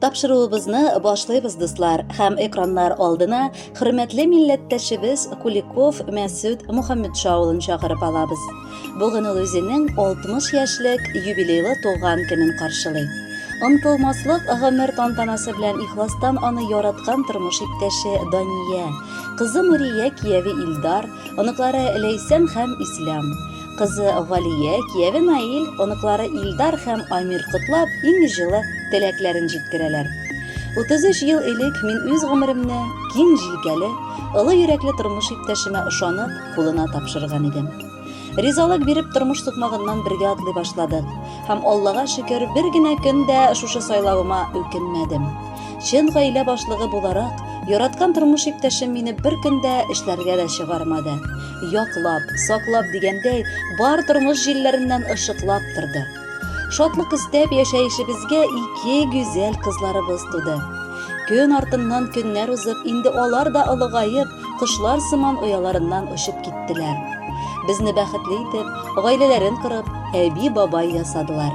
Тапшыруыбызны башлыйбыз дуслар, һәм экраннар алдына хөрмәтле милләттәшебез Куликов Мәсүд Мөхәммәтшаулын чакырып алабыз. Бүген ул үзенең 60 яшьлек юбилейлы туган көнен каршылый. Онытылмаслык гомер тантанасы белән ихластан аны яраткан тормыш иптәше Дания, кызы Нурия, кияве Илдар, оныклары Ләйсән һәм Ислам, кызы Галия, кияве Наил, оныклары Илдар һәм Амир котлап, иң җылы теләкләрен җиткерәләр. 33 ел элек мин үз гомеремне киң җилкәле, олы йөрәкле тормыш иптәшемә ышанып, кулына тапшырган идем. Ризалык биреп тормыш сукмагыннан бергә атлый башладык. Һәм Аллага шөкер, бер генә көндә шушы сайлавыма үкенмәдем. Чын гаилә башлыгы буларак, яраткан тормыш иптәшем мине бер көндә эшләргә дә чыгармады. Яклап, саклап дигәндәй, бар тормыш җилләреннән ышыклап торды. Шатлык истәп яшәешебезгә 2 гүзәл кызларыбыз туды. Көн артыннан көннәр узып, инде алар да олыгаеп, кошлар сыман ояларыннан очып киттеләр. Безне бәхетле итеп, гаиләләрен корып, әби-бабай ясадылар.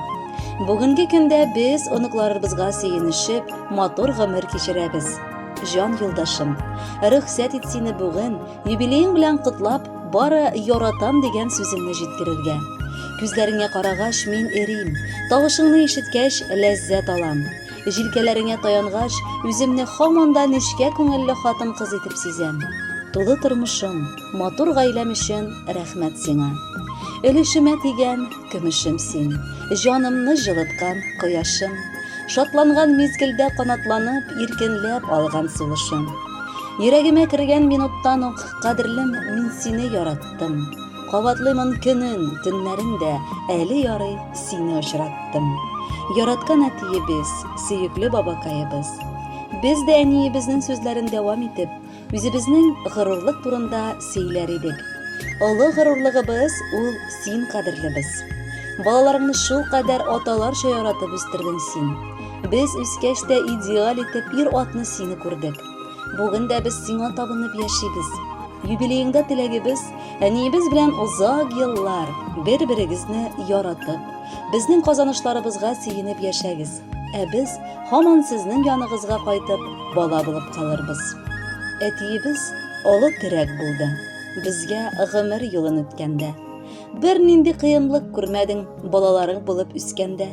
Бүгенге көндә без оныкларыбызга сөенешеп, матур гомер кичерәбез. Җан юлдашым, рөхсәт ит сине бүген юбилеең белән котлап, бары яратам дигән сүземне җиткерергә. Күзләреңә карагач мин эрим, тавышыңны ишеткәч ләззәт алам. Җилкәләреңә таянгач, үземне һаман да нечкә күңелле хатын-кыз итеп сизәм. Тулы тормышым, матур гаиләм өчен рәхмәт сиңа. Өлешемә тигән көмешем син, җанымны җылыткан кояшым, шатланган мизгелдә канатланып, иркенләп алган сулышым. Йөрәгемә кергән минуттан ук, кадерлем, мин сине яраттым. Кабатлыймын көнен, төннәрен дә, әле ярый сине очраттым. Яраткан әтиебез, сөекле бабакаебыз. Без дә әниебезнең сүзләрен дәвам итеп, үзебезнең горурлык турында сөйләр идек. Олы горурлыгыбыз ул син кадерлебез. Балаларыңны шул кадәр аталарча яратып үстердең син. Без үскәч тә идеал итеп ир-атны сине күрдек. Бүген дә без сиңа табынып яшибез. Юбилееңдә теләгебез, әниебез белән узак еллар бер-берегезне яратып, безнең казанышларыбызга сөенеп яшәгез. Без һаман сезнең яныгызга кайтып, бала булып калырбыз. Әтиебез олы терәк булды. Безгә гомер юлын үткәндә. Бер нинди кыенлык күрмәдең балаларың булып үскәндә.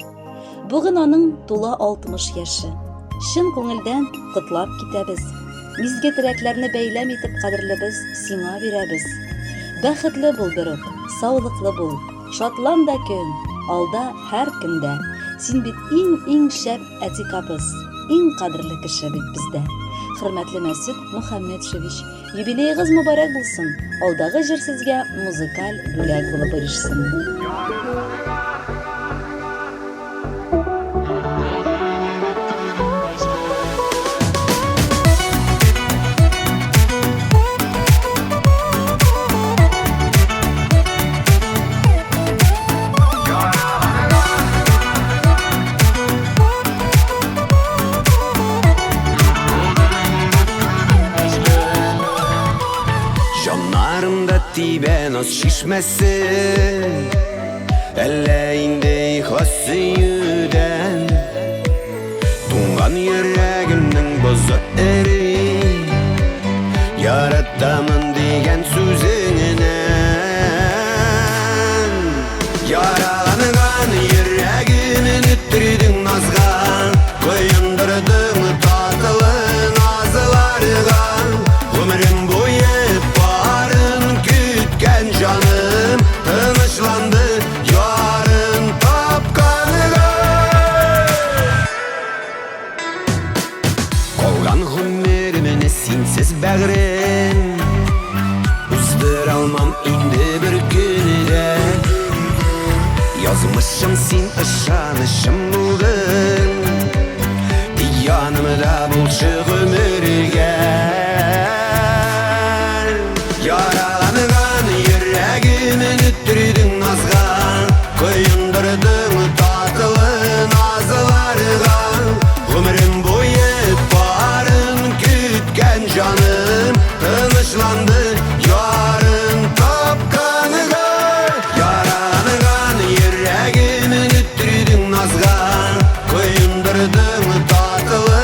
Бүген аның тула 60 яшы. Шын күңелдән котлап китәбез. Изге теләкләрне бәйләм итеп кадерлебез сиңа бирәбез. Бәхетле бул берүк, саулыклы бул, шатлан да көн, алда һәр көндә. Син бит иң шәп әтикабыз, иң кадерле кеше бит бездә. Хөрмәтле Мәсүд Мөхәммәтшевич, юбилеегыз мөбарәк булсын. Алдагы җыр сезгә музыкаль бүләк булып ирешсен. Тибен аз шишмәсе, әллә инде ихлас сөюдән, туңган йөрәгемнең бозы эри, яратамын дигән сүзеңнән. Яраланган йөрәгемне үттердең назга, коендырдың татылы назларга, гомерем буе canım tınışlandı yarın tapkanıga. Kolgan gümürümünü sinsiz bəğrim, üzdür almam indi bir günüde. Yazmışım sin ışanışım buldun, yanımda bulşu gümürge. Üttürdün nazga, koyundurdun tatlı nazlarga. Ömrüm boyu barın kütken canım tınışlandı yarın tapkanıga. Yaranıgan yüreğimin üttürdün nazga, koyundurdun tatlı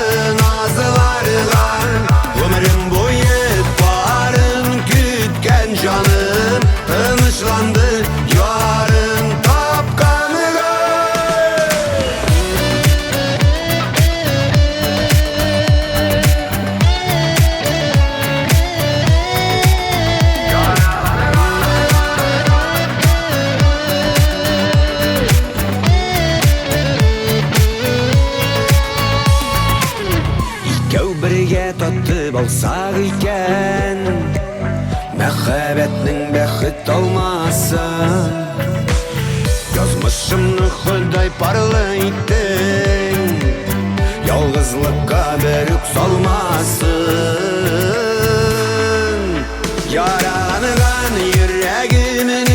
болсақ екен, мәхәббәтнең бәхет алмасын. Язмышымны Ходай парлы иттең, ялгызлыкка берүк салмасын. Яраланган йөрәгемне